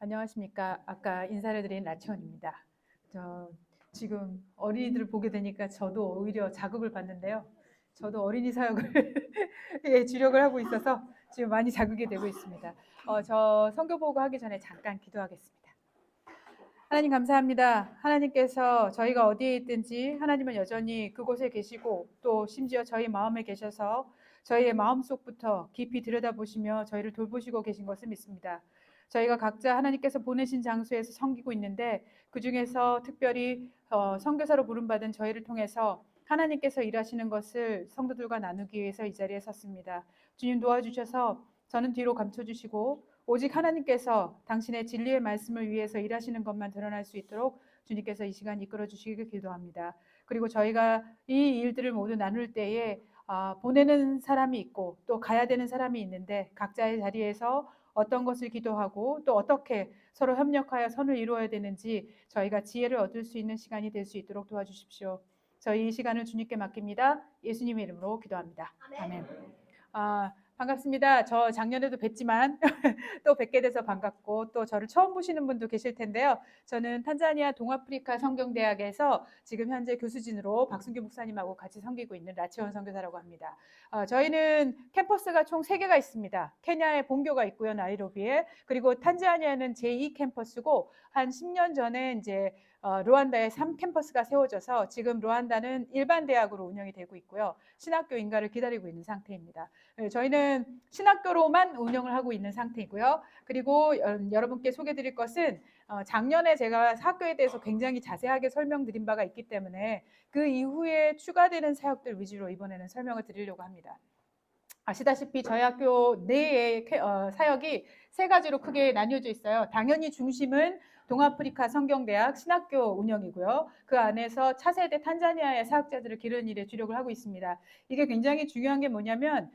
안녕하십니까. 아까 인사를 드린 라치원입니다. 지금 어린이들을 보게 되니까 저도 오히려 자극을 받는데요. 저도 어린이 사역을 예, 주력을 하고 있어서 지금 많이 자극이 되고 있습니다. 저 선교 보고 하기 전에 잠깐 기도하겠습니다. 하나님 감사합니다. 하나님께서 저희가 어디에 있든지 하나님은 여전히 그곳에 계시고 또 심지어 저희 마음에 계셔서 저희의 마음속부터 깊이 들여다보시며 저희를 돌보시고 계신 것을 믿습니다. 저희가 각자 하나님께서 보내신 장소에서 섬기고 있는데 그중에서 특별히 선교사로 부름받은 저희를 통해서 하나님께서 일하시는 것을 성도들과 나누기 위해서 이 자리에 섰습니다. 주님 도와주셔서 저는 뒤로 감춰주시고 오직 하나님께서 당신의 진리의 말씀을 위해서 일하시는 것만 드러날 수 있도록 주님께서 이 시간 이끌어 주시길 기도합니다. 그리고 저희가 이 일들을 모두 나눌 때에 보내는 사람이 있고 또 가야 되는 사람이 있는데 각자의 자리에서 어떤 것을 기도하고 또 어떻게 서로 협력하여 선을 이루어야 되는지 저희가 지혜를 얻을 수 있는 시간이 될 수 있도록 도와주십시오. 저희 이 시간을 주님께 맡깁니다. 예수님의 이름으로 기도합니다. 아멘. 반갑습니다. 저 작년에도 뵀지만 또 뵙게 돼서 반갑고 또 저를 처음 보시는 분도 계실 텐데요. 저는 탄자니아 동아프리카 성경대학에서 지금 현재 교수진으로 박순규 목사님하고 같이 섬기고 있는 라치원 선교사라고 합니다. 저희는 캠퍼스가 총 3개가 있습니다. 케냐에 본교가 있고요, 나이로비에. 그리고 탄자니아는 제2 캠퍼스고 한 10년 전에 이제 루안다에 3캠퍼스가 세워져서 지금 루안다는 일반 대학으로 운영이 되고 있고요. 신학교 인가를 기다리고 있는 상태입니다. 저희는 신학교로만 운영을 하고 있는 상태이고요. 그리고 여러분께 소개드릴 것은 작년에 제가 학교에 대해서 굉장히 자세하게 설명드린 바가 있기 때문에 그 이후에 추가되는 사역들 위주로 이번에는 설명을 드리려고 합니다. 아시다시피 저희 학교 내의 사역이 3가지로 크게 나뉘어져 있어요. 당연히 중심은 동아프리카 성경대학 신학교 운영이고요. 그 안에서 차세대 탄자니아의 사역자들을 기르는 일에 주력을 하고 있습니다. 이게 굉장히 중요한 게 뭐냐면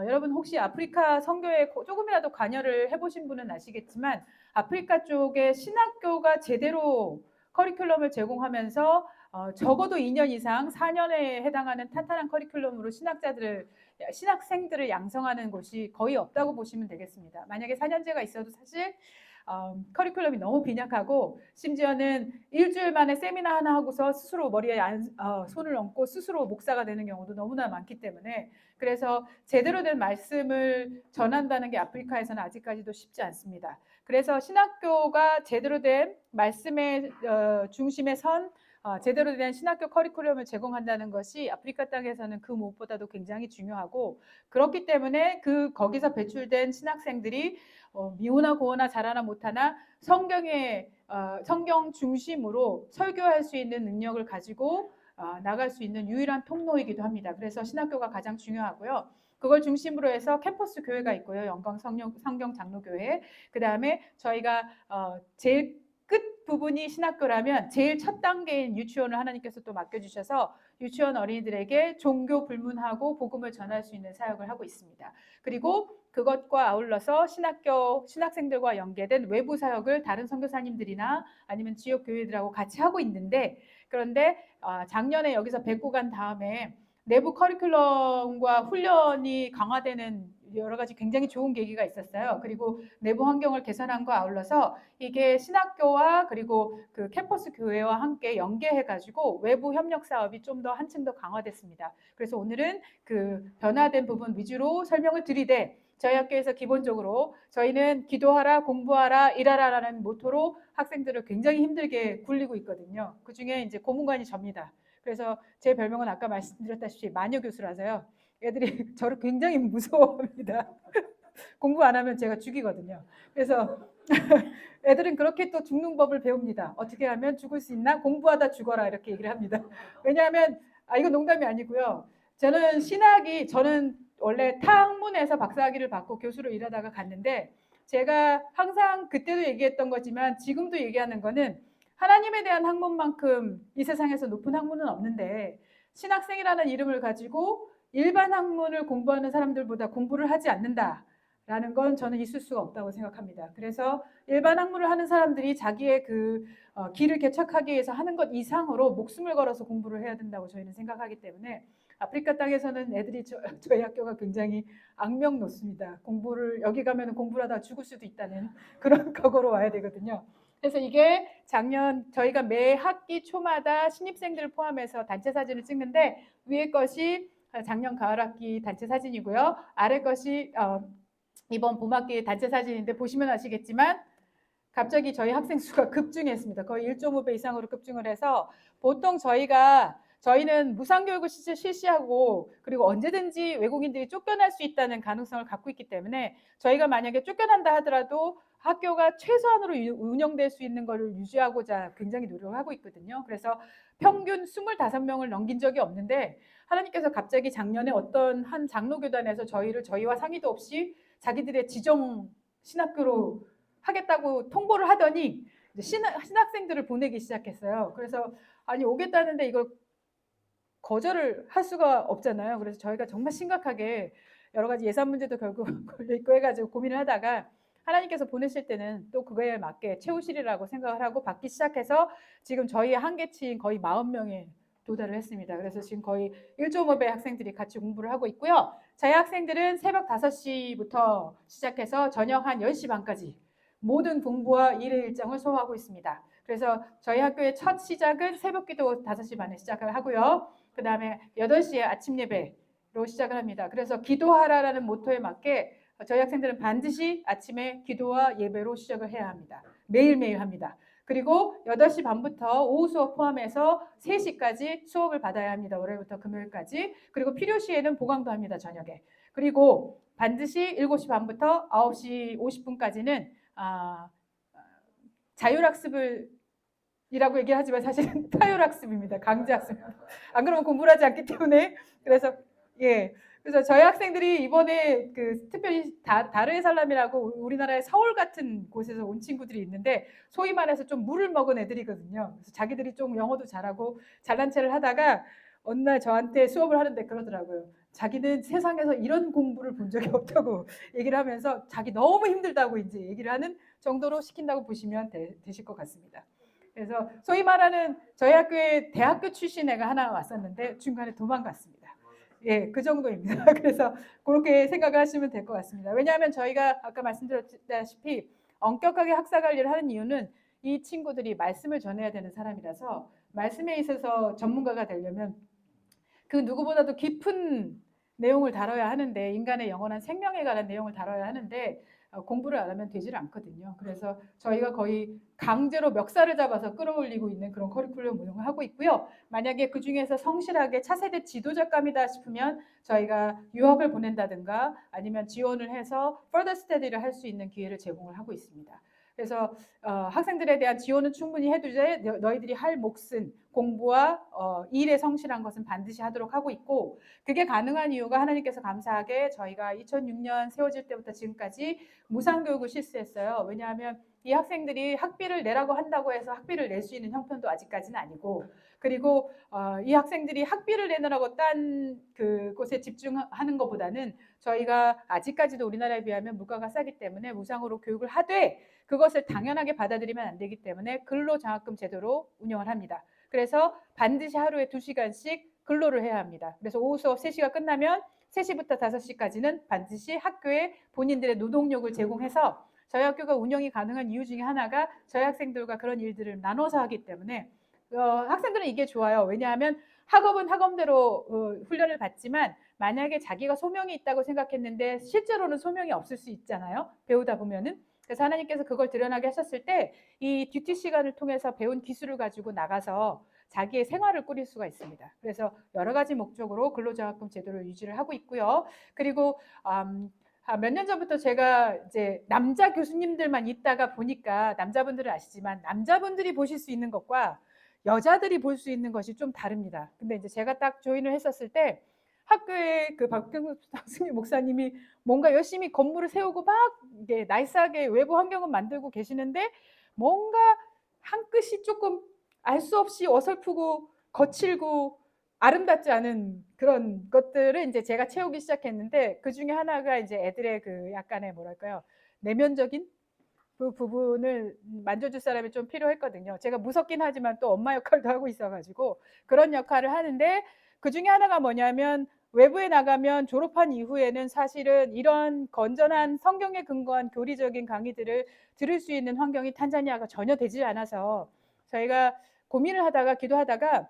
여러분 혹시 아프리카 선교에 조금이라도 관여를 해보신 분은 아시겠지만 아프리카 쪽에 신학교가 제대로 커리큘럼을 제공하면서 적어도 2년 이상 4년에 해당하는 탄탄한 커리큘럼으로 신학생들을 양성하는 곳이 거의 없다고 보시면 되겠습니다. 만약에 4년제가 있어도 사실 커리큘럼이 너무 빈약하고 심지어는 일주일 만에 세미나 하나 하고서 스스로 머리에 손을 얹고 스스로 목사가 되는 경우도 너무나 많기 때문에 그래서 제대로 된 말씀을 전한다는 게 아프리카에서는 아직까지도 쉽지 않습니다. 그래서 신학교가 제대로 된 말씀의 중심에 선 제대로 된 신학교 커리큘럼을 제공한다는 것이 아프리카 땅에서는 그 무엇보다도 굉장히 중요하고 그렇기 때문에 거기서 배출된 신학생들이 미우나 고우나 잘하나 못하나 성경 중심으로 설교할 수 있는 능력을 가지고 나갈 수 있는 유일한 통로이기도 합니다. 그래서 신학교가 가장 중요하고요. 그걸 중심으로 해서 캠퍼스 교회가 있고요. 영광 성경 장로교회. 그 다음에 저희가 제일 끝 부분이 신학교라면 제일 첫 단계인 유치원을 하나님께서 또 맡겨주셔서 유치원 어린이들에게 종교 불문하고 복음을 전할 수 있는 사역을 하고 있습니다. 그리고 그것과 아울러서 신학생들과 연계된 외부 사역을 다른 선교사님들이나 아니면 지역 교회들하고 같이 하고 있는데 그런데 작년에 여기서 뵙고 간 다음에 내부 커리큘럼과 훈련이 강화되는 여러 가지 굉장히 좋은 계기가 있었어요. 그리고 내부 환경을 개선한과 아울러서 이게 신학교와 그리고 그 캠퍼스 교회와 함께 연계해가지고 외부 협력 사업이 좀 더 한층 더 강화됐습니다. 그래서 오늘은 그 변화된 부분 위주로 설명을 드리되 저희 학교에서 기본적으로 저희는 기도하라, 공부하라, 일하라라는 모토로 학생들을 굉장히 힘들게 굴리고 있거든요. 그 중에 이제 고문관이 접니다. 그래서 제 별명은 아까 말씀드렸다시피 마녀 교수라서요. 애들이 저를 굉장히 무서워합니다. 공부 안 하면 제가 죽이거든요. 그래서 애들은 그렇게 또 죽는 법을 배웁니다. 어떻게 하면 죽을 수 있나? 공부하다 죽어라 이렇게 얘기를 합니다. 왜냐하면 이건 농담이 아니고요. 저는 원래 타학문에서 박사학위를 받고 교수로 일하다가 갔는데 제가 항상 그때도 얘기했던 거지만 지금도 얘기하는 거는 하나님에 대한 학문만큼 이 세상에서 높은 학문은 없는데 신학생이라는 이름을 가지고 일반 학문을 공부하는 사람들보다 공부를 하지 않는다라는 건 저는 있을 수가 없다고 생각합니다. 그래서 일반 학문을 하는 사람들이 자기의 길을 개척하기 위해서 하는 것 이상으로 목숨을 걸어서 공부를 해야 된다고 저희는 생각하기 때문에 아프리카 땅에서는 애들이 저희 학교가 굉장히 악명 높습니다. 공부를 여기 가면 공부를 하다 죽을 수도 있다는 그런 각오로 와야 되거든요. 그래서 이게 작년 저희가 매 학기 초마다 신입생들을 포함해서 단체 사진을 찍는데 위에 것이 작년 가을 학기 단체 사진이고요. 아래 것이 이번 봄학기 단체 사진인데 보시면 아시겠지만 갑자기 저희 학생 수가 급증했습니다. 거의 1.5배 이상으로 급증을 해서 보통 저희는 무상교육을 실시하고 그리고 언제든지 외국인들이 쫓겨날 수 있다는 가능성을 갖고 있기 때문에 저희가 만약에 쫓겨난다 하더라도 학교가 최소한으로 운영될 수 있는 것을 유지하고자 굉장히 노력을 하고 있거든요. 그래서 평균 25명을 넘긴 적이 없는데 하나님께서 갑자기 작년에 어떤 한 장로교단에서 저희와 상의도 없이 자기들의 지정 신학교로 하겠다고 통보를 하더니 신학생들을 보내기 시작했어요. 그래서 아니 오겠다는데 이걸 거절을 할 수가 없잖아요. 그래서 저희가 정말 심각하게 여러 가지 예산 문제도 결국 걸려 있고 해가지고 고민을 하다가 하나님께서 보내실 때는 또 그거에 맞게 채우시리라고 생각을 하고 받기 시작해서 지금 저희 한계치인 거의 40명에 도달을 했습니다. 그래서 지금 거의 1.5배 학생들이 같이 공부를 하고 있고요. 저희 학생들은 새벽 5시부터 시작해서 저녁 한 10시 반까지 모든 공부와 일의 일정을 소화하고 있습니다. 그래서 저희 학교의 첫 시작은 새벽 기도 5시 반에 시작을 하고요. 그 다음에 8시에 아침 예배로 시작을 합니다. 그래서 기도하라라는 모토에 맞게 저희 학생들은 반드시 아침에 기도와 예배로 시작을 해야 합니다. 매일매일 합니다. 그리고 8시 반부터 오후 수업 포함해서 3시까지 수업을 받아야 합니다. 월요일부터 금요일까지. 그리고 필요시에는 보강도 합니다. 저녁에. 그리고 반드시 7시 반부터 9시 50분까지는 자율학습을 이라고 얘기하지만 사실은 타율학습입니다. 강제학습. 안 그러면 공부를 하지 않기 때문에. 그래서 그래서 저희 학생들이 이번에 특별히 다르에살람이라고 우리나라의 서울 같은 곳에서 온 친구들이 있는데 소위 말해서 좀 물을 먹은 애들이거든요. 그래서 자기들이 좀 영어도 잘하고 잘난 체를 하다가 어느 날 저한테 수업을 하는데 그러더라고요. 자기는 세상에서 이런 공부를 본 적이 없다고 얘기를 하면서 자기 너무 힘들다고 이제 얘기를 하는 정도로 시킨다고 보시면 되실 것 같습니다. 그래서 소위 말하는 저희 학교에 대학교 출신 애가 하나 왔었는데 중간에 도망갔습니다. 그 정도입니다. 그래서 그렇게 생각을 하시면 될 것 같습니다. 왜냐하면 저희가 아까 말씀드렸다시피 엄격하게 학사 관리를 하는 이유는 이 친구들이 말씀을 전해야 되는 사람이라서 말씀에 있어서 전문가가 되려면 그 누구보다도 깊은 내용을 다뤄야 하는데 인간의 영원한 생명에 관한 내용을 다뤄야 하는데 공부를 안 하면 되질 않거든요. 그래서 저희가 거의 강제로 멱살을 잡아서 끌어올리고 있는 그런 커리큘럼 운영을 하고 있고요. 만약에 그중에서 성실하게 차세대 지도자감이다 싶으면 저희가 유학을 보낸다든가 아니면 지원을 해서 further study를 할 수 있는 기회를 제공을 하고 있습니다. 그래서 학생들에 대한 지원은 충분히 해두되 너희들이 할 몫은 공부와 일에 성실한 것은 반드시 하도록 하고 있고 그게 가능한 이유가 하나님께서 감사하게 저희가 2006년 세워질 때부터 지금까지 무상교육을 실시했어요. 왜냐하면 이 학생들이 학비를 내라고 한다고 해서 학비를 낼 수 있는 형편도 아직까지는 아니고 그리고 이 학생들이 학비를 내느라고 딴 그곳에 집중하는 것보다는 저희가 아직까지도 우리나라에 비하면 물가가 싸기 때문에 무상으로 교육을 하되 그것을 당연하게 받아들이면 안 되기 때문에 근로장학금 제도로 운영을 합니다. 그래서 반드시 하루에 2시간씩 근로를 해야 합니다. 그래서 오후 수업 3시가 끝나면 3시부터 5시까지는 반드시 학교에 본인들의 노동력을 제공해서 저희 학교가 운영이 가능한 이유 중에 하나가 저희 학생들과 그런 일들을 나눠서 하기 때문에 학생들은 이게 좋아요. 왜냐하면 학업은 학업대로 훈련을 받지만 만약에 자기가 소명이 있다고 생각했는데 실제로는 소명이 없을 수 있잖아요. 배우다 보면은. 그래서 하나님께서 그걸 드러나게 하셨을 때 이 듀티 시간을 통해서 배운 기술을 가지고 나가서 자기의 생활을 꾸릴 수가 있습니다. 그래서 여러 가지 목적으로 근로장학금 제도를 유지를 하고 있고요. 그리고 몇 년 전부터 제가 이제 남자 교수님들만 있다가 보니까 남자분들은 아시지만 남자분들이 보실 수 있는 것과 여자들이 볼 수 있는 것이 좀 다릅니다. 근데 이제 제가 딱 조인을 했었을 때 학교에 그 박경수 목사님이 뭔가 열심히 건물을 세우고 막 이게 나이스하게 외부 환경은 만들고 계시는데 뭔가 한 끗이 조금 알 수 없이 어설프고 거칠고 아름답지 않은 그런 것들을 이제 제가 채우기 시작했는데 그 중에 하나가 이제 애들의 그 약간의 뭐랄까요 내면적인 그 부분을 만져줄 사람이 좀 필요했거든요. 제가 무섭긴 하지만 또 엄마 역할도 하고 있어가지고 그런 역할을 하는데 그 중에 하나가 뭐냐면 외부에 나가면 졸업한 이후에는 사실은 이런 건전한 성경에 근거한 교리적인 강의들을 들을 수 있는 환경이 탄자니아가 전혀 되지 않아서 저희가 고민을 하다가 기도하다가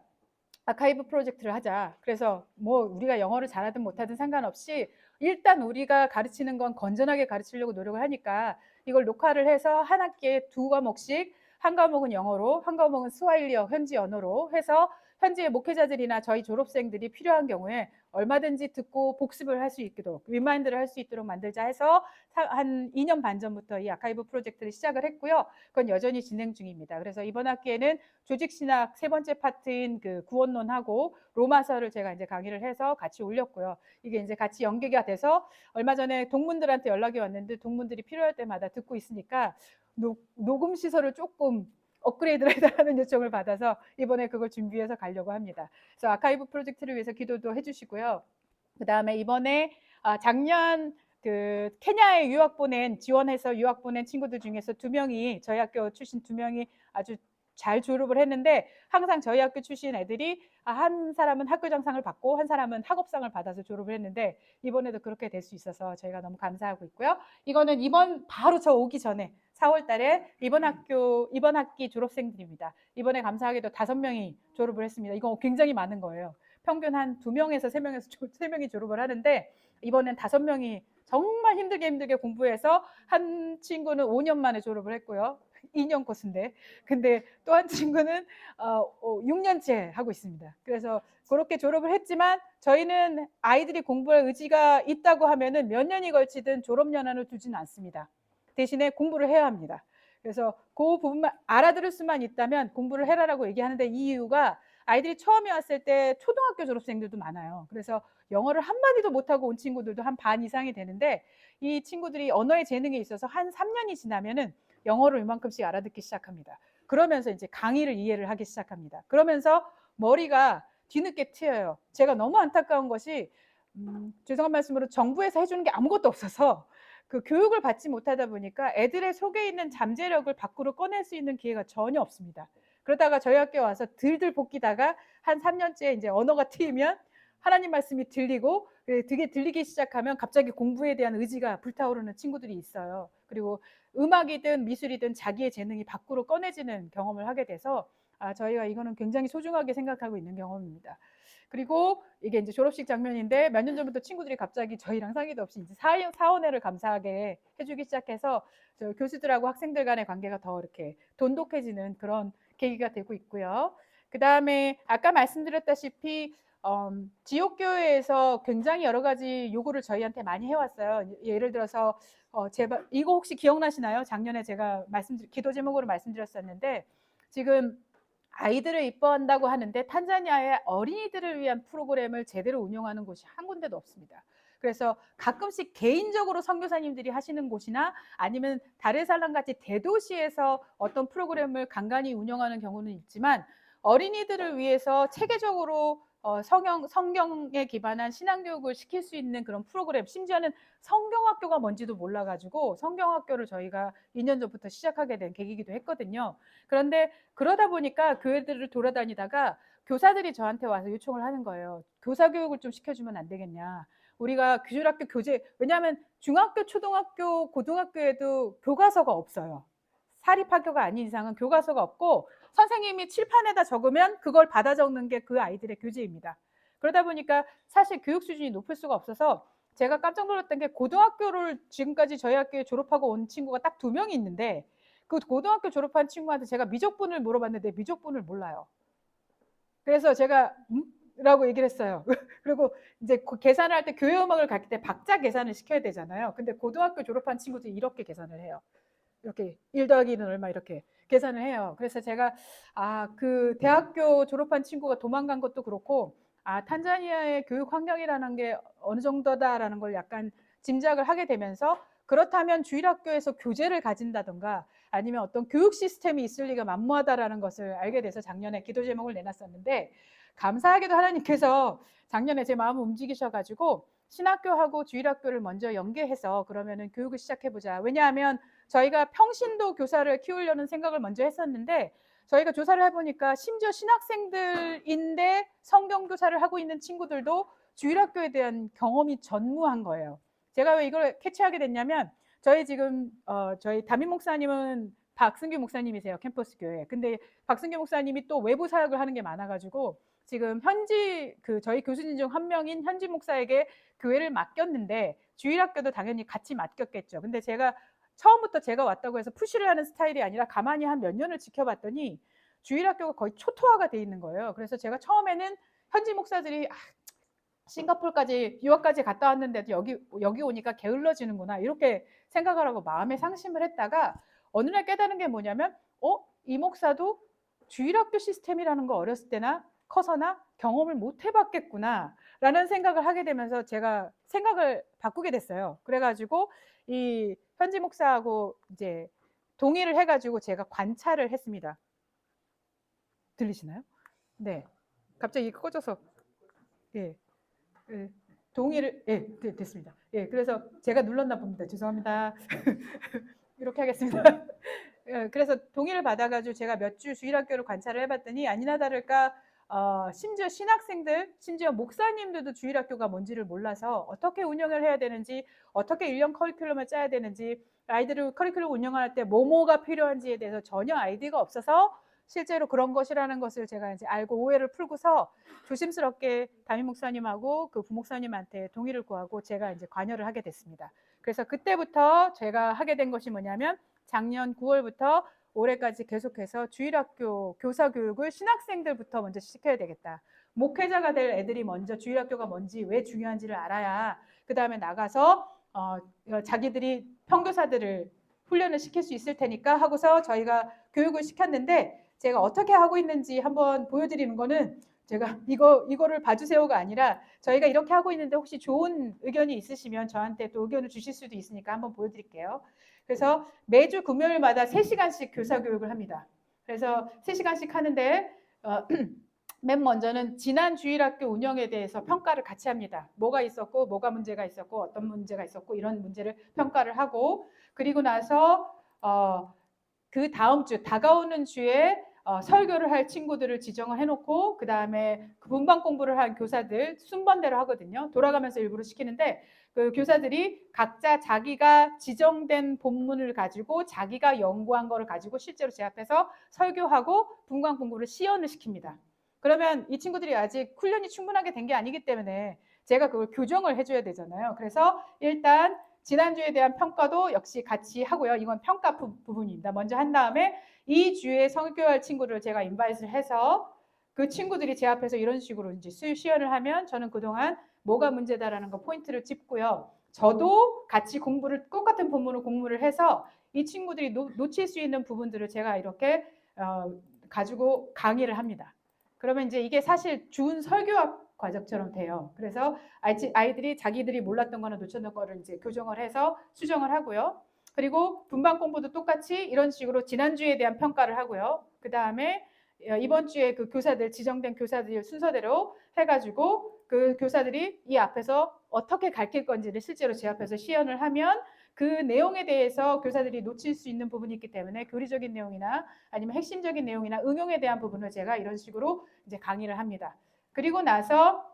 아카이브 프로젝트를 하자. 그래서 뭐 우리가 영어를 잘하든 못하든 상관없이 일단 우리가 가르치는 건 건전하게 가르치려고 노력을 하니까 이걸 녹화를 해서 한 학기에 2과목씩, 한 과목은 영어로, 한 과목은 스와힐리어 현지 언어로 해서 현지의 목회자들이나 저희 졸업생들이 필요한 경우에 얼마든지 듣고 복습을 할 수 있도록, 리마인드를 할 수 있도록 만들자 해서 한 2년 반 전부터 이 아카이브 프로젝트를 시작을 했고요. 그건 여전히 진행 중입니다. 그래서 이번 학기에는 조직신학 세 번째 파트인 그 구원론하고 로마서를 제가 이제 강의를 해서 같이 올렸고요. 이게 이제 같이 연계가 돼서 얼마 전에 동문들한테 연락이 왔는데 동문들이 필요할 때마다 듣고 있으니까 녹음 시설을 조금 업그레이드를 해달라는 요청을 받아서 이번에 그걸 준비해서 가려고 합니다. 그래서 아카이브 프로젝트를 위해서 기도도 해주시고요. 그 다음에 이번에 작년 그 케냐에 지원해서 유학 보낸 친구들 중에서 2명이 저희 학교 출신 2명이 아주 잘 졸업을 했는데 항상 저희 학교 출신 애들이 한 사람은 학교장상을 받고 한 사람은 학업상을 받아서 졸업을 했는데 이번에도 그렇게 될 수 있어서 저희가 너무 감사하고 있고요. 이거는 바로 저 오기 전에 4월 달에 이번 학기 졸업생들입니다. 이번에 감사하게도 5명이 졸업을 했습니다. 이거 굉장히 많은 거예요. 평균 한 2명에서 3명이 졸업을 하는데 이번엔 5명이 정말 힘들게 공부해서 한 친구는 5년 만에 졸업을 했고요. 2년 코스인데 근데 또 한 친구는 6년째 하고 있습니다. 그래서 그렇게 졸업을 했지만 저희는 아이들이 공부할 의지가 있다고 하면은 몇 년이 걸치든 졸업 연한을 두지는 않습니다. 대신에 공부를 해야 합니다. 그래서 그 부분만 알아들을 수만 있다면 공부를 해라라고 얘기하는데 이 이유가 아이들이 처음에 왔을 때 초등학교 졸업생들도 많아요. 그래서 영어를 한마디도 못하고 온 친구들도 한 반 이상이 되는데 이 친구들이 언어의 재능에 있어서 한 3년이 지나면은 영어를 이만큼씩 알아듣기 시작합니다. 그러면서 이제 강의를 이해를 하기 시작합니다. 그러면서 머리가 뒤늦게 트여요. 제가 너무 안타까운 것이 죄송한 말씀으로 정부에서 해주는 게 아무것도 없어서 그 교육을 받지 못하다 보니까 애들의 속에 있는 잠재력을 밖으로 꺼낼 수 있는 기회가 전혀 없습니다. 그러다가 저희 학교에 와서 들들 볶이다가 한 3년째 이제 언어가 트이면 하나님 말씀이 들리고 되게 들리기 시작하면 갑자기 공부에 대한 의지가 불타오르는 친구들이 있어요. 그리고 음악이든 미술이든 자기의 재능이 밖으로 꺼내지는 경험을 하게 돼서 저희가 이거는 굉장히 소중하게 생각하고 있는 경험입니다. 그리고 이게 이제 졸업식 장면인데 몇 년 전부터 친구들이 갑자기 저희랑 상의도 없이 이제 사원회를 감사하게 해주기 시작해서 저 교수들하고 학생들 간의 관계가 더 이렇게 돈독해지는 그런 계기가 되고 있고요. 그 다음에 아까 말씀드렸다시피 지옥교회에서 굉장히 여러 가지 요구를 저희한테 많이 해왔어요. 예를 들어서 제발 이거 혹시 기억나시나요? 작년에 제가 기도 제목으로 말씀드렸었는데 지금 아이들을 이뻐한다고 하는데 탄자니아의 어린이들을 위한 프로그램을 제대로 운영하는 곳이 한 군데도 없습니다. 그래서 가끔씩 개인적으로 선교사님들이 하시는 곳이나 아니면 다르살람 같이 대도시에서 어떤 프로그램을 간간히 운영하는 경우는 있지만 어린이들을 위해서 체계적으로 성경에 기반한 신앙교육을 시킬 수 있는 그런 프로그램, 심지어는 성경학교가 뭔지도 몰라가지고 성경학교를 저희가 2년 전부터 시작하게 된 계기이기도 했거든요. 그런데 그러다 보니까 교회들을 돌아다니다가 교사들이 저한테 와서 요청을 하는 거예요. 교사 교육을 좀 시켜주면 안 되겠냐. 우리가 규율학교 교재, 왜냐하면 중학교, 초등학교, 고등학교에도 교과서가 없어요. 사립학교가 아닌 이상은 교과서가 없고 선생님이 칠판에다 적으면 그걸 받아 적는 게 그 아이들의 교재입니다. 그러다 보니까 사실 교육 수준이 높을 수가 없어서 제가 깜짝 놀랐던 게 고등학교를 지금까지 저희 학교에 졸업하고 온 친구가 딱 2명이 있는데 그 고등학교 졸업한 친구한테 제가 미적분을 물어봤는데 미적분을 몰라요. 그래서 제가 라고 얘기를 했어요. 그리고 이제 계산을 할 때 교회 음악을 가르칠 때 박자 계산을 시켜야 되잖아요. 근데 고등학교 졸업한 친구들이 이렇게 계산을 해요. 이렇게 1 더하기 1은 얼마 이렇게 계산을 해요. 그래서 제가 그 대학교 졸업한 친구가 도망간 것도 그렇고 탄자니아의 교육 환경이라는 게 어느 정도다라는 걸 약간 짐작을 하게 되면서 그렇다면 주일학교에서 교재를 가진다던가 아니면 어떤 교육 시스템이 있을 리가 만무하다라는 것을 알게 돼서 작년에 기도 제목을 내놨었는데 감사하게도 하나님께서 작년에 제 마음을 움직이셔가지고 신학교하고 주일학교를 먼저 연계해서 그러면은 교육을 시작해보자. 왜냐하면 저희가 평신도 교사를 키우려는 생각을 먼저 했었는데 저희가 조사를 해보니까 심지어 신학생들인데 성경 교사를 하고 있는 친구들도 주일학교에 대한 경험이 전무한 거예요. 제가 왜 이걸 캐치하게 됐냐면 저희 지금 저희 담임 목사님은 박승규 목사님이세요. 캠퍼스 교회. 근데 박승규 목사님이 또 외부 사역을 하는 게 많아가지고 지금 현지 저희 교수님 중 한 명인 현지 목사에게 교회를 맡겼는데 주일학교도 당연히 같이 맡겼겠죠. 근데 제가 처음부터 제가 왔다고 해서 푸시를 하는 스타일이 아니라 가만히 한 몇 년을 지켜봤더니 주일학교가 거의 초토화가 돼 있는 거예요. 그래서 제가 처음에는 현지 목사들이 싱가포르까지 유학까지 갔다 왔는데도 여기 오니까 게을러지는구나 이렇게 생각을 하고 마음에 상심을 했다가 어느 날 깨달은 게 뭐냐면 이 목사도 주일학교 시스템이라는 거 어렸을 때나 커서나 경험을 못 해봤겠구나 라는 생각을 하게 되면서 제가 생각을 바꾸게 됐어요. 그래가지고 이 현지 목사하고 이제 동의를 해가지고 제가 관찰을 했습니다. 들리시나요? 네. 갑자기 꺼져서 예. 동의를 됐습니다. 예, 그래서 제가 눌렀나 봅니다. 죄송합니다. 이렇게 하겠습니다. 그래서 동의를 받아가지고 제가 몇 주 주일학교를 관찰을 해봤더니 아니나 다를까 심지어 신학생들, 심지어 목사님들도 주일학교가 뭔지를 몰라서 어떻게 운영을 해야 되는지, 어떻게 1년 커리큘럼을 짜야 되는지, 아이들을 커리큘럼 운영할 때 뭐가 필요한지에 대해서 전혀 아이디어가 없어서 실제로 그런 것이라는 것을 제가 이제 알고 오해를 풀고서 조심스럽게 담임 목사님하고 그 부목사님한테 동의를 구하고 제가 이제 관여를 하게 됐습니다. 그래서 그때부터 제가 하게 된 것이 뭐냐면 작년 9월부터 올해까지 계속해서 주일학교 교사 교육을 신학생들부터 먼저 시켜야 되겠다. 목회자가 될 애들이 먼저 주일학교가 뭔지 왜 중요한지를 알아야 그 다음에 나가서 자기들이 평교사들을 훈련을 시킬 수 있을 테니까 하고서 저희가 교육을 시켰는데 제가 어떻게 하고 있는지 한번 보여드리는 거는 제가 이거를 봐주세요가 아니라 저희가 이렇게 하고 있는데 혹시 좋은 의견이 있으시면 저한테 또 의견을 주실 수도 있으니까 한번 보여드릴게요. 그래서 매주 금요일마다 3시간씩 교사 교육을 합니다. 그래서 3시간씩 하는데 맨 먼저는 지난 주일학교 운영에 대해서 평가를 같이 합니다. 뭐가 있었고 뭐가 문제가 있었고 어떤 문제가 있었고 이런 문제를 평가를 하고 그리고 나서 그 다음 주 다가오는 주에 설교를 할 친구들을 지정을 해놓고 그 다음에 분반 공부를 한 교사들 순번대로 하거든요. 돌아가면서 일부러 시키는데 그 교사들이 각자 자기가 지정된 본문을 가지고 자기가 연구한 거를 가지고 실제로 제 앞에서 설교하고 분반 공부를 시연을 시킵니다. 그러면 이 친구들이 아직 훈련이 충분하게 된 게 아니기 때문에 제가 그걸 교정을 해줘야 되잖아요. 그래서 일단 지난주에 대한 평가도 역시 같이 하고요. 이건 평가 부분입니다. 먼저 한 다음에 이 주에 설교할 친구를 제가 인바이트를 해서 그 친구들이 제 앞에서 이런 식으로 이제 시연을 하면 저는 그동안 뭐가 문제다라는 거 포인트를 짚고요. 저도 같이 공부를 똑같은 본문을 공부를 해서 이 친구들이 놓칠 수 있는 부분들을 제가 이렇게 가지고 강의를 합니다. 그러면 이제 이게 사실 준 설교학 과정처럼 돼요. 그래서 아이들이 자기들이 몰랐던 거나 놓쳤던 거를 이제 교정을 해서 수정을 하고요. 그리고 분반 공부도 똑같이 이런 식으로 지난주에 대한 평가를 하고요. 그 다음에 이번 주에 그 교사들 지정된 교사들 순서대로 해가지고 그 교사들이 이 앞에서 어떻게 가르칠 건지를 실제로 제 앞에서 시연을 하면 그 내용에 대해서 교사들이 놓칠 수 있는 부분이 있기 때문에 교리적인 내용이나 아니면 핵심적인 내용이나 응용에 대한 부분을 제가 이런 식으로 이제 강의를 합니다. 그리고 나서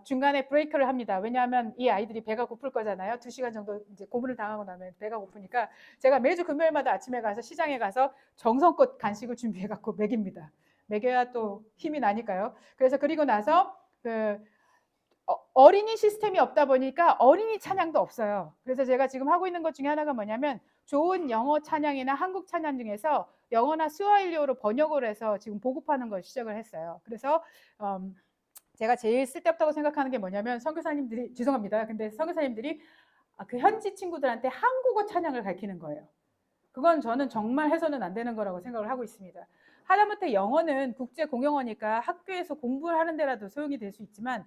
중간에 브레이크를 합니다. 왜냐하면 이 아이들이 배가 고플 거잖아요. 2시간 정도 이제 고문을 당하고 나면 배가 고프니까 제가 매주 금요일마다 아침에 가서 시장에 가서 정성껏 간식을 준비해 갖고 먹입니다. 먹여야 또 힘이 나니까요. 그래서 그리고 나서 어린이 시스템이 없다 보니까 어린이 찬양도 없어요. 그래서 제가 지금 하고 있는 것 중에 하나가 뭐냐면 좋은 영어 찬양이나 한국 찬양 중에서 영어나 스와힐리어로 번역을 해서 지금 보급하는 걸 시작을 했어요. 그래서 제가 제일 쓸데없다고 생각하는 게 뭐냐면 선교사님들이 죄송합니다. 근데 선교사님들이 그 현지 친구들한테 한국어 찬양을 가르치는 거예요. 그건 저는 정말 해서는 안 되는 거라고 생각을 하고 있습니다. 하다못해 영어는 국제 공용어니까 학교에서 공부를 하는 데라도 소용이 될 수 있지만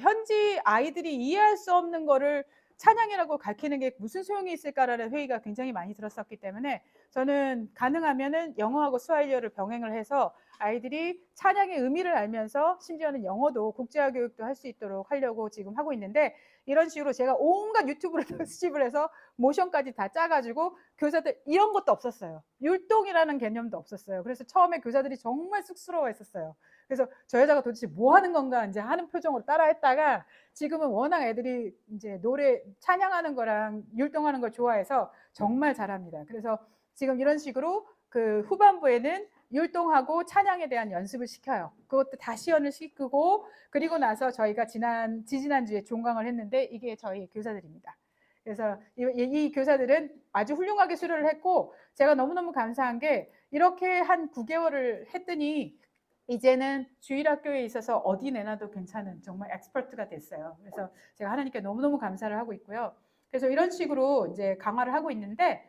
현지 아이들이 이해할 수 없는 거를 찬양이라고 가르치는 게 무슨 소용이 있을까라는 회의가 굉장히 많이 들었었기 때문에 저는 가능하면은 영어하고 스와힐리어를 병행을 해서 아이들이 찬양의 의미를 알면서 심지어는 영어도 국제화 교육도 할 수 있도록 하려고 지금 하고 있는데 이런 식으로 제가 온갖 유튜브를 수집을 해서 모션까지 다 짜가지고 교사들 이런 것도 없었어요. 율동이라는 개념도 없었어요. 그래서 처음에 교사들이 정말 쑥스러워했었어요. 그래서 저 여자가 도대체 뭐 하는 건가 이제 하는 표정으로 따라했다가 지금은 워낙 애들이 이제 노래 찬양하는 거랑 율동하는 걸 좋아해서 정말 잘합니다. 그래서 지금 이런 식으로 그 후반부에는 율동하고 찬양에 대한 연습을 시켜요. 그것도 다 시연을 시키고 그리고 나서 저희가 지지난주에 종강을 했는데 이게 저희 교사들입니다. 그래서 이 교사들은 아주 훌륭하게 수료를 했고 제가 너무너무 감사한 게 이렇게 한 9개월을 했더니 이제는 주일학교에 있어서 어디 내놔도 괜찮은 정말 엑스퍼트가 됐어요. 그래서 제가 하나님께 너무너무 감사를 하고 있고요. 그래서 이런 식으로 이제 강화를 하고 있는데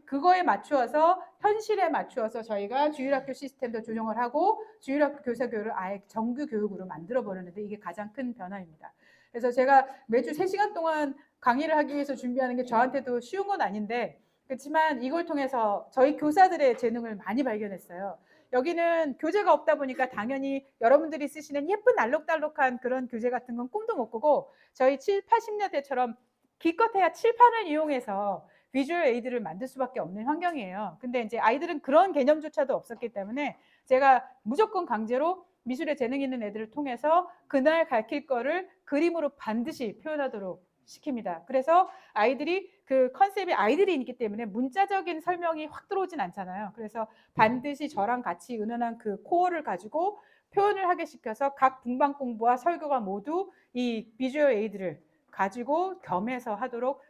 그거에 맞추어서 현실에 맞추어서 저희가 주일학교 시스템도 조정을 하고 주일학교 교사교육을 아예 정규 교육으로 만들어 버렸는데 이게 가장 큰 변화입니다. 그래서 제가 매주 3시간 동안 강의를 하기 위해서 준비하는 게 저한테도 쉬운 건 아닌데 그렇지만 이걸 통해서 저희 교사들의 재능을 많이 발견했어요. 여기는 교재가 없다 보니까 당연히 여러분들이 쓰시는 예쁜 알록달록한 그런 교재 같은 건 꿈도 못 꾸고 저희 7, 80년대처럼 기껏해야 칠판을 이용해서 비주얼 에이드를 만들 수밖에 없는 환경이에요. 근데 이제 아이들은 그런 개념조차도 없었기 때문에 제가 무조건 강제로 미술에 재능 있는 애들을 통해서 그날 가르칠 거를 그림으로 반드시 표현하도록 시킵니다. 그래서 아이들이 그 컨셉이 아이들이 있기 때문에 문자적인 설명이 확 들어오진 않잖아요. 그래서 반드시 저랑 같이 은은한 그 코어를 가지고 표현을 하게 시켜서 각 분반 공부와 설교가 모두 이 비주얼 에이드를 가지고 겸해서 하도록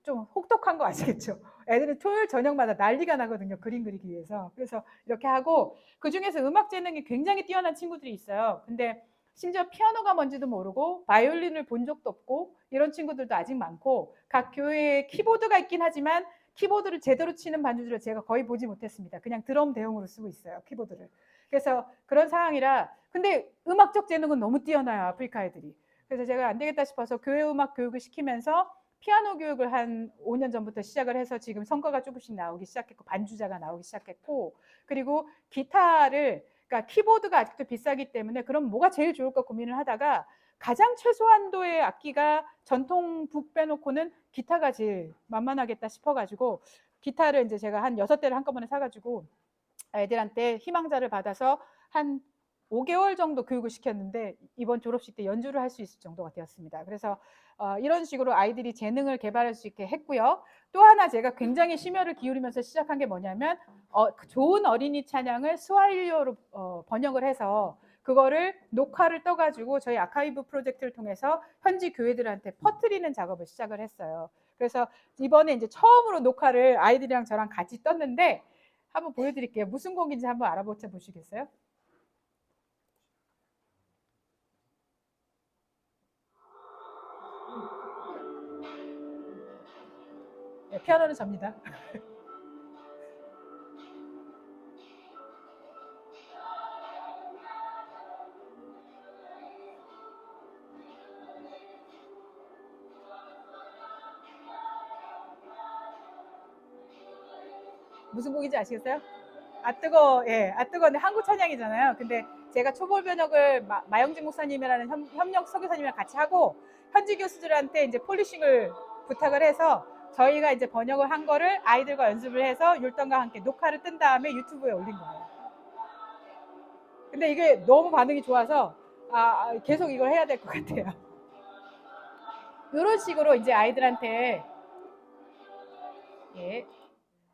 좀 혹독한 거 아시겠죠? 애들은 토요일 저녁마다 난리가 나거든요. 그림 그리기 위해서. 그래서 이렇게 하고 그중에서 음악 재능이 굉장히 뛰어난 친구들이 있어요. 근데 심지어 피아노가 뭔지도 모르고 바이올린을 본 적도 없고 이런 친구들도 아직 많고 각 교회에 키보드가 있긴 하지만 키보드를 제대로 치는 반주들을 제가 거의 보지 못했습니다. 그냥 드럼 대용으로 쓰고 있어요. 키보드를. 그래서 그런 상황이라 근데 음악적 재능은 너무 뛰어나요. 아프리카 애들이. 그래서 제가 안 되겠다 싶어서 교회 음악 교육을 시키면서 피아노 교육을 한 5년 전부터 시작을 해서 지금 성과가 조금씩 나오기 시작했고 반주자가 나오기 시작했고 그리고 기타를 그러니까 키보드가 아직도 비싸기 때문에 그럼 뭐가 제일 좋을까 고민을 하다가 가장 최소한도의 악기가 전통 북 빼놓고는 기타가 제일 만만하겠다 싶어가지고 기타를 이제 제가 한 6대를 한꺼번에 사가지고 애들한테 희망자를 받아서 한 5개월 정도 교육을 시켰는데 이번 졸업식 때 연주를 할 수 있을 정도가 되었습니다. 그래서 이런 식으로 아이들이 재능을 개발할 수 있게 했고요. 또 하나 제가 굉장히 심혈을 기울이면서 시작한 게 뭐냐면 좋은 어린이 찬양을 스와힐리어로 번역을 해서 그거를 녹화를 떠가지고 저희 아카이브 프로젝트를 통해서 현지 교회들한테 퍼뜨리는 작업을 시작을 했어요. 그래서 이번에 이제 처음으로 녹화를 아이들이랑 저랑 같이 떴는데 한번 보여드릴게요. 무슨 곡인지 한번 알아보자 보시겠어요? 네, 피아노는 접니다. 무슨 곡인지 아시겠어요? 아 뜨거, 예, 아 뜨거운데 한국 찬양이잖아요. 근데 제가 초벌 번역을 마영진 목사님이라는 협력 선교사님이랑 같이 하고 현지 교수들한테 이제 폴리싱을 부탁을 해서 저희가 이제 번역을 한 거를 아이들과 연습을 해서 율동과 함께 녹화를 뜬 다음에 유튜브에 올린 거예요. 근데 이게 너무 반응이 좋아서 계속 이걸 해야 될 것 같아요. 이런 식으로 이제 아이들한테 예,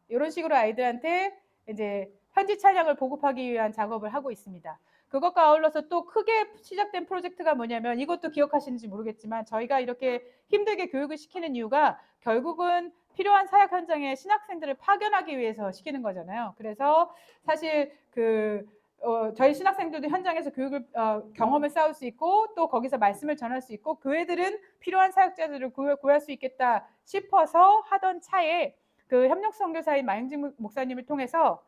이런 식으로 아이들한테 이제 현지 찬양을 보급하기 위한 작업을 하고 있습니다. 그것과 아울러서 또 크게 시작된 프로젝트가 뭐냐면 이것도 기억하시는지 모르겠지만 저희가 이렇게 힘들게 교육을 시키는 이유가 결국은 필요한 사역 현장에 신학생들을 파견하기 위해서 시키는 거잖아요. 그래서 사실 저희 신학생들도 현장에서 교육을 경험을 쌓을 수 있고 또 거기서 말씀을 전할 수 있고 교회들은 필요한 사역자들을 구할 수 있겠다 싶어서 하던 차에 그 협력 선교사인 마영진 목사님을 통해서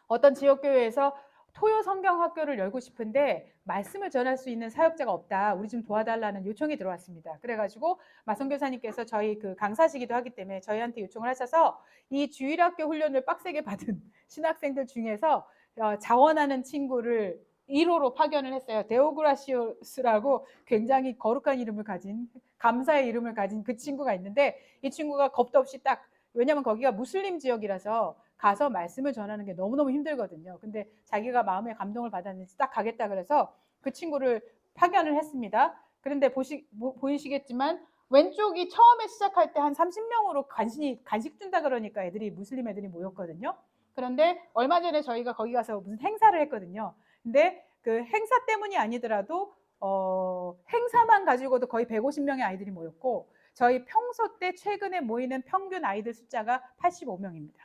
어떤 지역교회에서 토요 성경 학교를 열고 싶은데 말씀을 전할 수 있는 사역자가 없다. 우리 좀 도와달라는 요청이 들어왔습니다. 그래가지고 마선교사님께서 저희 그 강사시기도 하기 때문에 저희한테 요청을 하셔서 이 주일학교 훈련을 빡세게 받은 신학생들 중에서 자원하는 친구를 1호로 파견을 했어요. 데오그라시오스라고 굉장히 거룩한 이름을 가진, 감사의 이름을 가진 그 친구가 있는데, 이 친구가 겁도 없이 딱, 왜냐면 거기가 무슬림 지역이라서 가서 말씀을 전하는 게 너무너무 힘들거든요. 근데 자기가 마음의 감동을 받았는지 딱 가겠다 그래서 그 친구를 파견을 했습니다. 그런데 보이시겠지만 왼쪽이 처음에 시작할 때 한 30명으로 간식 준다 그러니까 애들이, 무슬림 애들이 모였거든요. 그런데 얼마 전에 저희가 거기 가서 무슨 행사를 했거든요. 근데 그 행사 때문이 아니더라도 행사만 가지고도 거의 150명의 아이들이 모였고, 저희 평소 때 최근에 모이는 평균 아이들 숫자가 85명입니다.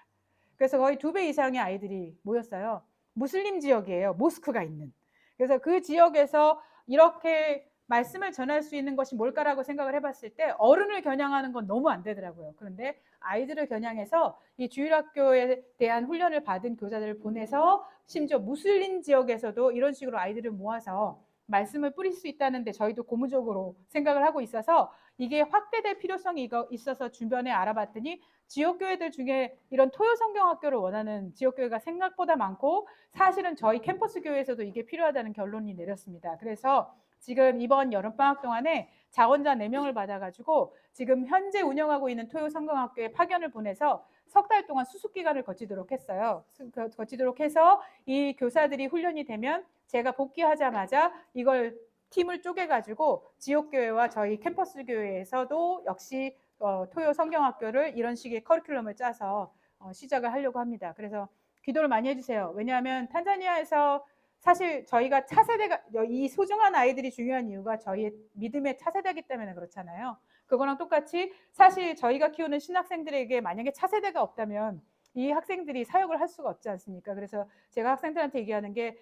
그래서 거의 2배 이상의 아이들이 모였어요. 무슬림 지역이에요. 모스크가 있는. 그래서 그 지역에서 이렇게 말씀을 전할 수 있는 것이 뭘까라고 생각을 해봤을 때 어른을 겨냥하는 건 너무 안 되더라고요. 그런데 아이들을 겨냥해서 이 주일학교에 대한 훈련을 받은 교사들을 보내서 심지어 무슬림 지역에서도 이런 식으로 아이들을 모아서 말씀을 뿌릴 수 있다는데 저희도 고무적으로 생각을 하고 있어서 이게 확대될 필요성이 있어서 주변에 알아봤더니 지역교회들 중에 이런 토요성경학교를 원하는 지역교회가 생각보다 많고, 사실은 저희 캠퍼스 교회에서도 이게 필요하다는 결론이 내렸습니다. 그래서 지금 이번 여름방학 동안에 자원자 4명을 받아가지고 지금 현재 운영하고 있는 토요성경학교에 파견을 보내서 석 달 동안 수습기간을 거치도록 했어요. 거치도록 해서 이 교사들이 훈련이 되면 제가 복귀하자마자 이걸 팀을 쪼개가지고 지역교회와 저희 캠퍼스 교회에서도 역시 토요 성경학교를 이런 식의 커리큘럼을 짜서 시작을 하려고 합니다. 그래서 기도를 많이 해주세요. 왜냐하면 탄자니아에서 사실 저희가 차세대가, 이 소중한 아이들이 중요한 이유가 저희의 믿음의 차세대이기 때문에 그렇잖아요. 그거랑 똑같이 사실 저희가 키우는 신학생들에게 만약에 차세대가 없다면 이 학생들이 사역을 할 수가 없지 않습니까? 그래서 제가 학생들한테 얘기하는 게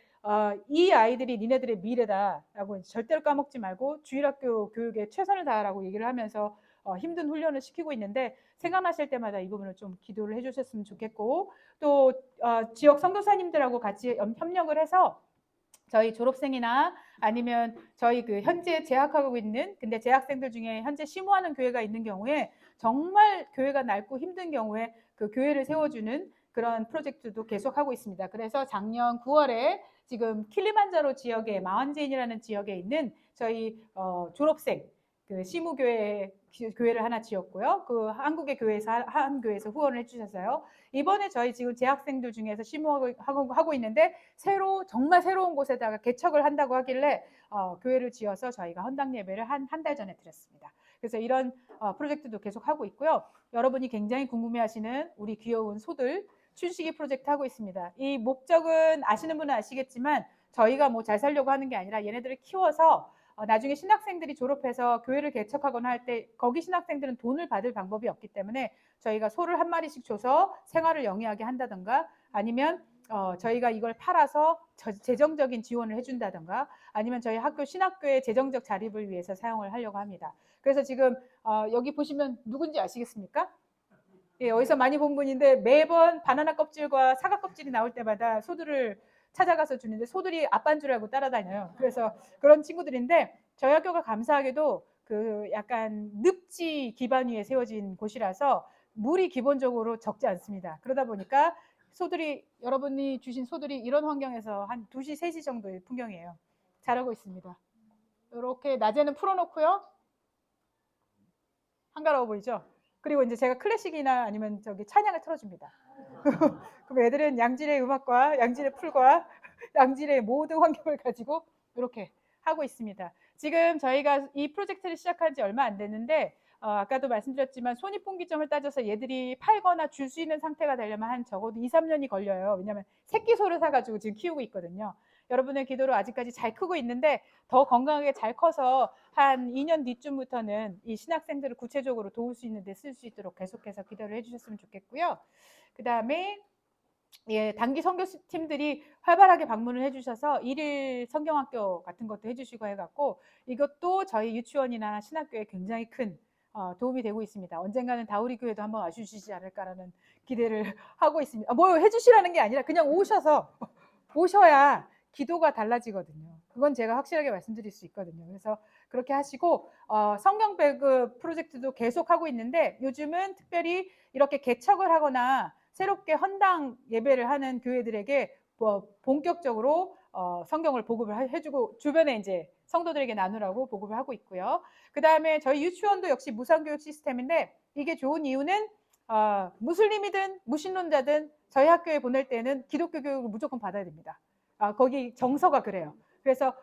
이 아이들이 니네들의 미래다라고 절대로 까먹지 말고 주일학교 교육에 최선을 다하라고 얘기를 하면서 힘든 훈련을 시키고 있는데, 생각나실 때마다 이 부분을 좀 기도를 해주셨으면 좋겠고, 또 지역 선교사님들하고 같이 협력을 해서 저희 졸업생이나 아니면 저희 그 현재 재학하고 있는, 근데 재학생들 중에 현재 심호하는 교회가 있는 경우에 정말 교회가 낡고 힘든 경우에 그 교회를 세워주는 그런 프로젝트도 계속하고 있습니다. 그래서 작년 9월에 지금 킬리만자로 지역에 마흔제인이라는 지역에 있는 저희 졸업생 그 시무교회를 하나 지었고요. 그 한국의 교회에서 한 교회에서 후원을 해주셨어요. 이번에 저희 지금 재학생들 중에서 심호하고 있는데 정말 새로운 곳에다가 개척을 한다고 하길래 교회를 지어서 저희가 헌당 예배를 한 달 전에 드렸습니다. 그래서 이런 프로젝트도 계속 하고 있고요. 여러분이 굉장히 궁금해하시는 우리 귀여운 소들 춘식이 프로젝트 하고 있습니다. 이 목적은 아시는 분은 아시겠지만 저희가 뭐 잘 살려고 하는 게 아니라 얘네들을 키워서 나중에 신학생들이 졸업해서 교회를 개척하거나 할 때 거기 신학생들은 돈을 받을 방법이 없기 때문에 저희가 소를 한 마리씩 줘서 생활을 영위하게 한다든가, 아니면 저희가 이걸 팔아서 재정적인 지원을 해준다든가, 아니면 저희 학교 신학교의 재정적 자립을 위해서 사용을 하려고 합니다. 그래서 지금 여기 보시면 누군지 아시겠습니까? 예, 어디서 많이 본 분인데 매번 바나나 껍질과 사과 껍질이 나올 때마다 소들을 찾아가서 주는데 소들이 아빠인 줄 알고 따라다녀요. 그래서 그런 친구들인데 저희 학교가 감사하게도 그 약간 늪지 기반 위에 세워진 곳이라서 물이 기본적으로 적지 않습니다. 그러다 보니까 여러분이 주신 소들이 이런 환경에서 한 2시, 3시 정도의 풍경이에요. 잘하고 있습니다. 이렇게 낮에는 풀어놓고요. 한가로워 보이죠? 그리고 이제 제가 클래식이나 아니면 저기 찬양을 틀어줍니다. 그럼 애들은 양질의 음악과 양질의 풀과 양질의 모든 환경을 가지고 이렇게 하고 있습니다. 지금 저희가 이 프로젝트를 시작한 지 얼마 안 됐는데 아까도 말씀드렸지만 손익분기점을 따져서 얘들이 팔거나 줄 수 있는 상태가 되려면 한 적어도 2, 3년이 걸려요. 왜냐하면 새끼 소를 사가지고 지금 키우고 있거든요. 여러분의 기도로 아직까지 잘 크고 있는데 더 건강하게 잘 커서 한 2년 뒤쯤부터는 이 신학생들을 구체적으로 도울 수 있는 데 쓸 수 있도록 계속해서 기도를 해주셨으면 좋겠고요. 그 다음에 단기 선교팀들이 활발하게 방문을 해주셔서 1일 성경학교 같은 것도 해주시고 해갖고 이것도 저희 유치원이나 신학교에 굉장히 큰 도움이 되고 있습니다. 언젠가는 다우리 교회도 한번 와주시지 않을까라는 기대를 하고 있습니다. 뭐 해주시라는 게 아니라 그냥 오셔야 기도가 달라지거든요. 그건 제가 확실하게 말씀드릴 수 있거든요. 그래서 그렇게 하시고 성경 배급 프로젝트도 계속 하고 있는데 요즘은 특별히 이렇게 개척을 하거나 새롭게 헌당 예배를 하는 교회들에게 본격적으로 성경을 보급을 해주고 주변에 이제 성도들에게 나누라고 보급을 하고 있고요. 그 다음에 저희 유치원도 역시 무상교육 시스템인데 이게 좋은 이유는 무슬림이든 무신론자든 저희 학교에 보낼 때는 기독교 교육을 무조건 받아야 됩니다. 거기 정서가 그래요. 그래서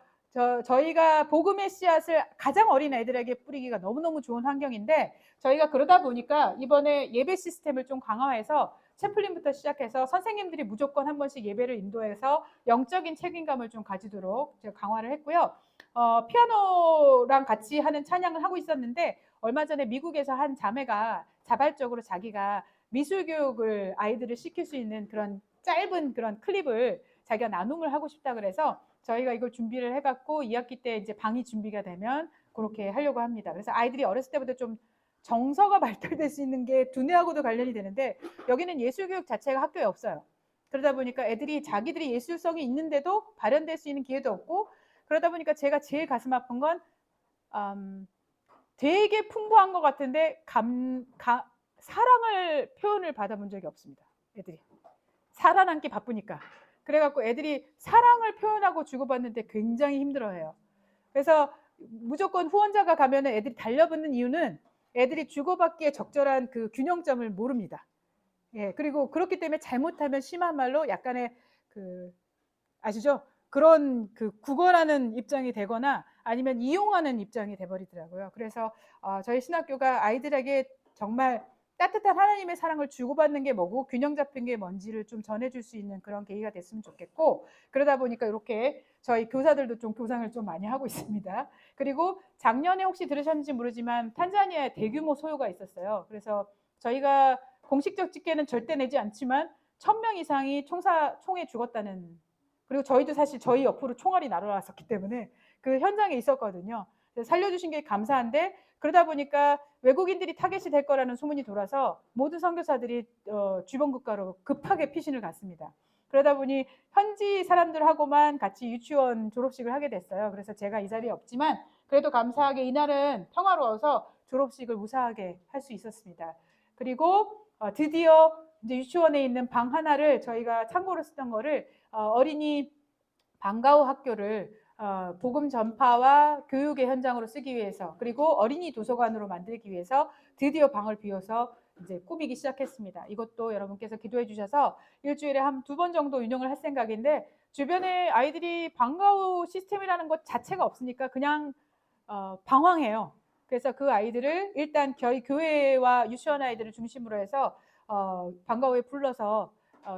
저희가 복음의 씨앗을 가장 어린 애들에게 뿌리기가 너무너무 좋은 환경인데 저희가 그러다 보니까 이번에 예배 시스템을 좀 강화해서 채플린부터 시작해서 선생님들이 무조건 한 번씩 예배를 인도해서 영적인 책임감을 좀 가지도록 제가 강화를 했고요. 피아노랑 같이 하는 찬양을 하고 있었는데 얼마 전에 미국에서 한 자매가 자발적으로 자기가 미술 교육을 아이들을 시킬 수 있는 그런 짧은 그런 클립을 자기가 나눔을 하고 싶다 그래서 저희가 이걸 준비를 해갖고 2학기 때 이제 방이 준비가 되면 그렇게 하려고 합니다. 그래서 아이들이 어렸을 때부터 좀 정서가 발달될 수 있는 게 두뇌하고도 관련이 되는데 여기는 예술교육 자체가 학교에 없어요. 그러다 보니까 애들이 자기들이 예술성이 있는데도 발현될 수 있는 기회도 없고 그러다 보니까 제가 제일 가슴 아픈 건 되게 풍부한 것 같은데 사랑을 표현을 받아본 적이 없습니다. 애들이 살아남기 바쁘니까. 그래갖고 애들이 사랑을 표현하고 주고받는데 굉장히 힘들어해요. 그래서 무조건 후원자가 가면 애들이 달려붙는 이유는 애들이 주고받기에 적절한 그 균형점을 모릅니다. 예, 그리고 그렇기 때문에 잘못하면 심한 말로 약간의 그 아시죠? 그런 그 구걸하는 입장이 되거나 아니면 이용하는 입장이 돼버리더라고요. 그래서 저희 신학교가 아이들에게 정말 따뜻한 하나님의 사랑을 주고받는 게 뭐고 균형 잡힌 게 뭔지를 좀 전해줄 수 있는 그런 계기가 됐으면 좋겠고 그러다 보니까 이렇게 저희 교사들도 좀 교상을 좀 많이 하고 있습니다. 그리고 작년에 혹시 들으셨는지 모르지만 탄자니아에 대규모 소요가 있었어요. 그래서 저희가 공식적 집계는 절대 내지 않지만 1000명 이상이 총에 죽었다는 그리고 저희도 사실 저희 옆으로 총알이 날아왔었기 때문에 그 현장에 있었거든요. 살려주신 게 감사한데 그러다 보니까 외국인들이 타겟이 될 거라는 소문이 돌아서 모든 선교사들이 주변 국가로 급하게 피신을 갔습니다. 그러다 보니 현지 사람들하고만 같이 유치원 졸업식을 하게 됐어요. 그래서 제가 이 자리에 없지만 그래도 감사하게 이날은 평화로워서 졸업식을 무사하게 할 수 있었습니다. 그리고 드디어 이제 유치원에 있는 방 하나를 저희가 참고로 쓰던 거를 어린이 방과후 학교를 복음 전파와 교육의 현장으로 쓰기 위해서 그리고 어린이 도서관으로 만들기 위해서 드디어 방을 비워서 이제 꾸미기 시작했습니다. 이것도 여러분께서 기도해 주셔서 일주일에 한 2번 정도 운영을 할 생각인데 주변에 아이들이 방과후 시스템이라는 것 자체가 없으니까 그냥 방황해요. 그래서 그 아이들을 일단 저희 교회와 유치원 아이들을 중심으로 해서 방과후에 불러서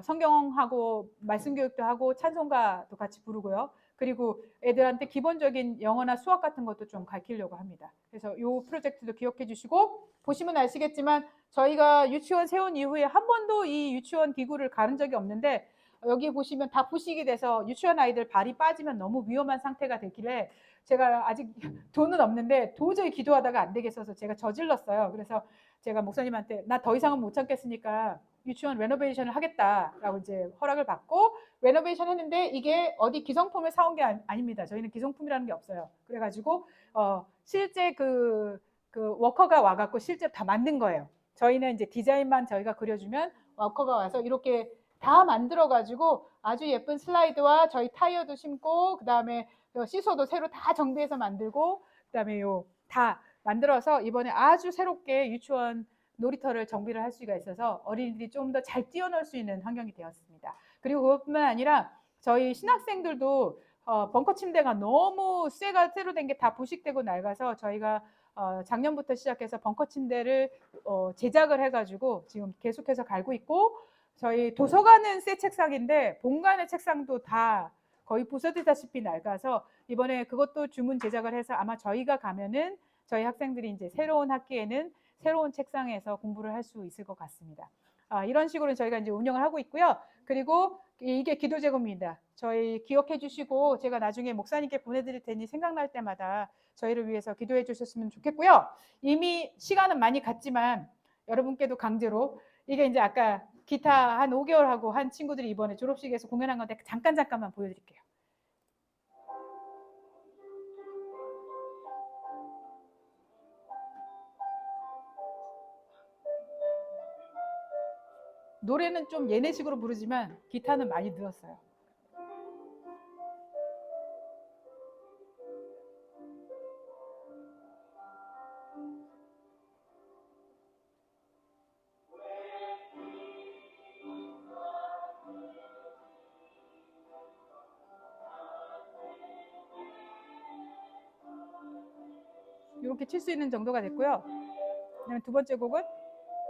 성경하고 말씀 교육도 하고 찬송가도 같이 부르고요. 그리고 애들한테 기본적인 영어나 수학 같은 것도 좀 가르치려고 합니다. 그래서 이 프로젝트도 기억해 주시고 보시면 아시겠지만 저희가 유치원 세운 이후에 한 번도 이 유치원 기구를 가른 적이 없는데 여기 보시면 다 부식이 돼서 유치원 아이들 발이 빠지면 너무 위험한 상태가 되길래 제가 아직 돈은 없는데 도저히 기도하다가 안 되겠어서 제가 저질렀어요. 그래서 제가 목사님한테 나 더 이상은 못 참겠으니까 유치원 레노베이션을 하겠다라고 이제 허락을 받고 레노베이션 했는데 이게 어디 기성품을 사온 게 아닙니다. 저희는 기성품이라는 게 없어요. 그래가지고 실제 그 워커가 와갖고 실제 다 만든 거예요. 저희는 이제 디자인만 저희가 그려주면 워커가 와서 이렇게 다 만들어가지고 아주 예쁜 슬라이드와 저희 타이어도 심고 그 다음에 시소도 새로 다 정비해서 만들고 그 다음에 요 다 만들어서 이번에 아주 새롭게 유치원 놀이터를 정비를 할 수가 있어서 어린이들이 좀 더 잘 뛰어놀 수 있는 환경이 되었습니다. 그리고 그것뿐만 아니라 저희 신학생들도 벙커 침대가 너무 쇠가 새로 된 게 다 부식되고 낡아서 저희가 작년부터 시작해서 벙커 침대를 제작을 해가지고 지금 계속해서 갈고 있고 저희 도서관은 새 책상인데 본관의 책상도 다 거의 부서지다시피 낡아서 이번에 그것도 주문 제작을 해서 아마 저희가 가면은 저희 학생들이 이제 새로운 학기에는 새로운 책상에서 공부를 할 수 있을 것 같습니다. 이런 식으로 저희가 이제 운영을 하고 있고요. 그리고 이게 기도 제공입니다. 저희 기억해 주시고 제가 나중에 목사님께 보내드릴 테니 생각날 때마다 저희를 위해서 기도해 주셨으면 좋겠고요. 이미 시간은 많이 갔지만 여러분께도 강제로 이게 이제 아까 기타 한 5개월 하고 한 친구들이 이번에 졸업식에서 공연한 건데 잠깐만 보여드릴게요. 노래는 좀 예내식으로 부르지만 기타는 많이 늘었어요. 이렇게 칠 수 있는 정도가 됐고요. 그다음에 두 번째 곡은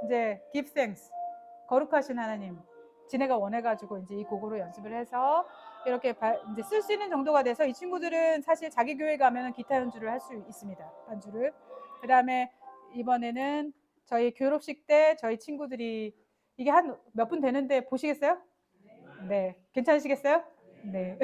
이제 Give Thanks, 거룩하신 하나님, 지네가 원해가지고 이제 이 곡으로 연습을 해서 이렇게 이제 쓸 수 있는 정도가 돼서 이 친구들은 사실 자기 교회 가면은 기타 연주를 할 수 있습니다. 반주를. 그다음에 이번에는 저희 졸업식 때 저희 친구들이 이게 한 몇 분 되는데 보시겠어요? 네, 괜찮으시겠어요? 네.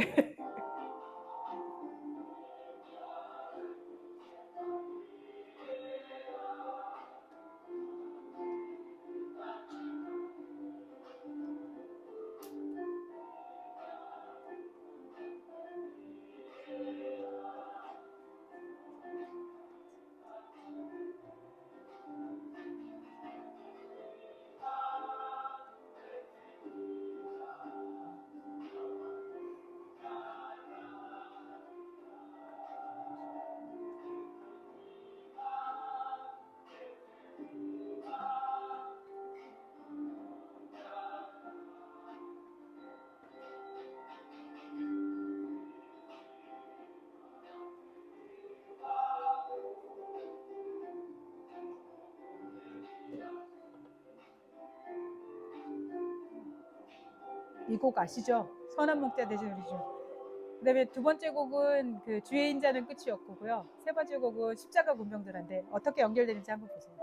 이 곡 아시죠? 선한 목자 되신 우리죠. 그다음에 두 번째 곡은 그 주의 인자는 끝이 없고요. 세 번째 곡은 십자가 군병들한테 어떻게 연결되는지 한번 보세요.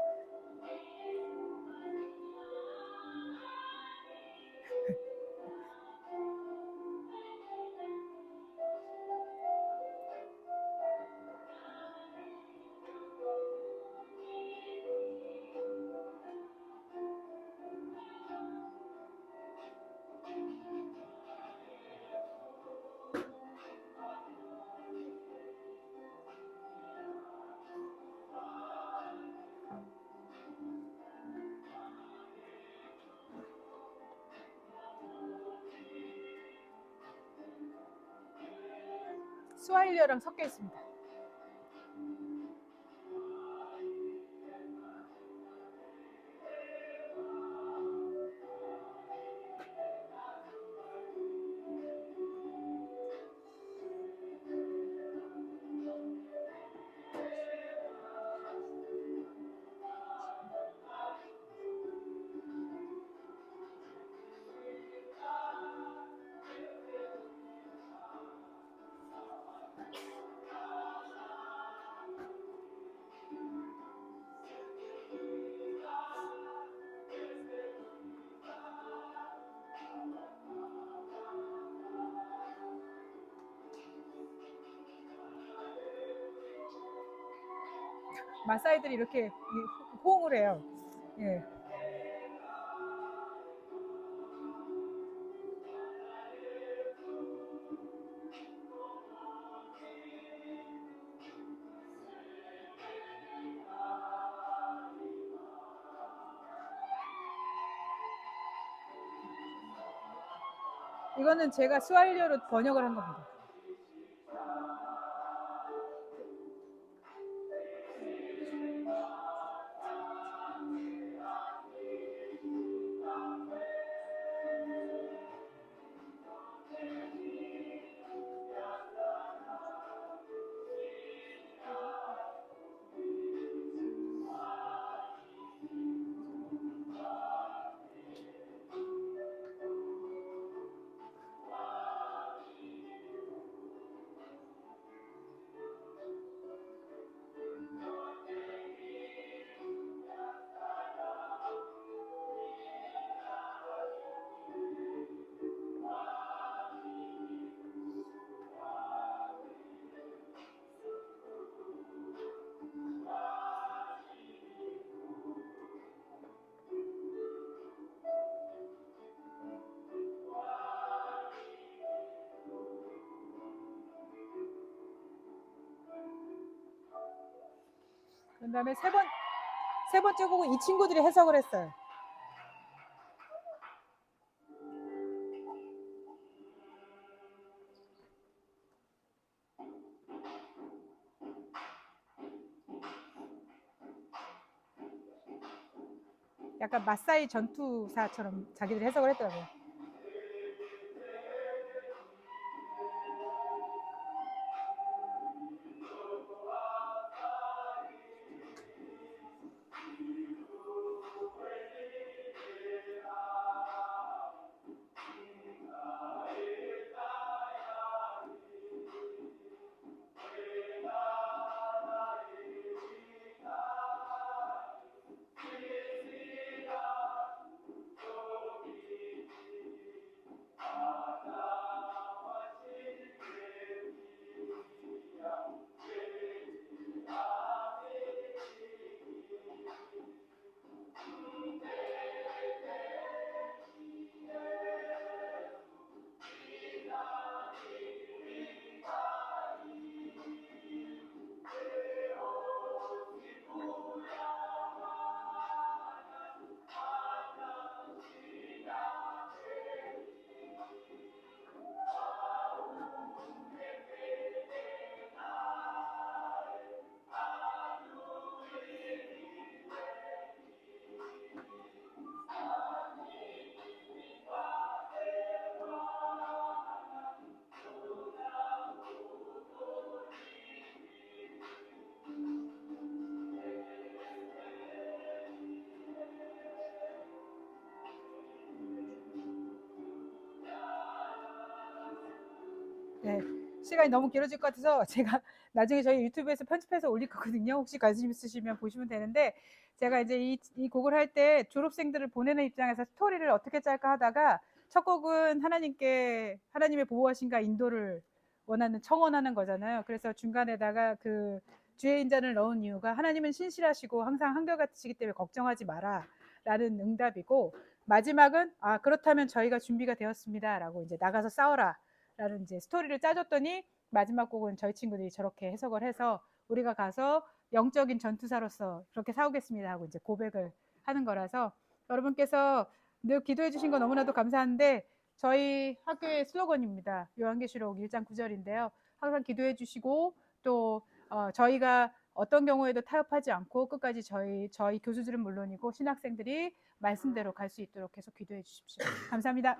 스와힐리어랑 섞여 있습니다. 마사이들이 이렇게 호응을 해요. 예. 이거는 제가 스와힐리어로 번역을 한 겁니다. 그다음에 세 번째 곡은 이 친구들이 해석을 했어요. 약간 마사이 전투사처럼 자기들이 해석을 했더라고요. 네, 시간이 너무 길어질 것 같아서 제가 나중에 저희 유튜브에서 편집해서 올릴 거거든요. 혹시 관심 있으시면 보시면 되는데, 제가 이제 이 곡을 할 때 졸업생들을 보내는 입장에서 스토리를 어떻게 짤까 하다가, 첫 곡은 하나님께, 하나님의 보호하심과 인도를 청원하는 거잖아요. 그래서 중간에다가 그 주의 인자를 넣은 이유가, 하나님은 신실하시고 항상 한결같으시기 때문에 걱정하지 마라 라는 응답이고, 마지막은 그렇다면 저희가 준비가 되었습니다 라고, 이제 나가서 싸워라 라는 이제 스토리를 짜줬더니, 마지막 곡은 저희 친구들이 저렇게 해석을 해서, 우리가 가서 영적인 전투사로서 그렇게 싸우겠습니다 하고 이제 고백을 하는 거라서, 여러분께서 늘 기도해 주신 거 너무나도 감사한데, 저희 학교의 슬로건입니다. 요한계시록 1장 9절인데요. 항상 기도해 주시고, 또 저희가 어떤 경우에도 타협하지 않고 끝까지 저희 교수들은 물론이고 신학생들이 말씀대로 갈 수 있도록 계속 기도해 주십시오. 감사합니다.